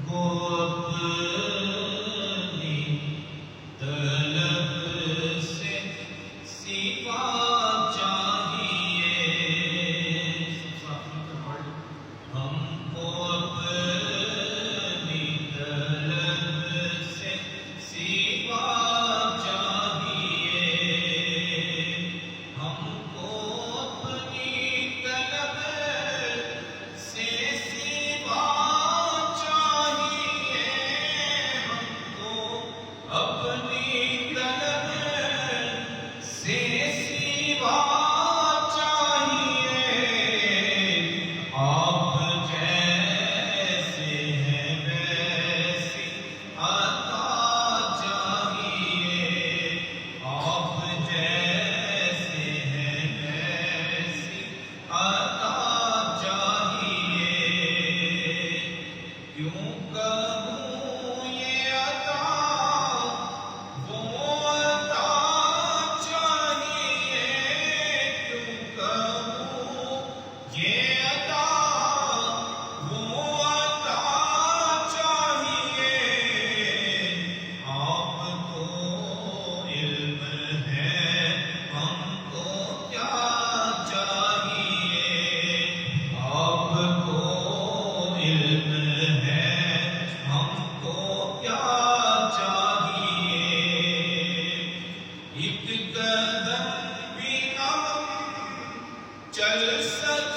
کو اپنی طلب سے سوا چاہیے، ہم کو اپنی طلب سے سوا چاہیے، ہم کو اپنی طلب سے سوا چاہیے، ہم کو اپنی طلب سے سوا چاہیے، آپ جیسے ہیں ویسی عطا چاہیے، آپ جیسے ہیں ویسی عطا چاہیے، کیوں کہوں یہ عطا وہ عطا چاہیے، کیوں کہوں یہ عطا وہ عطا چاہیے، آپ کو علم ہے ہم کو کیا چاہیے، آپ کو علم ہے ہم کو کیا چاہیے، ایک قدم بھی نہ ہم چل سکتے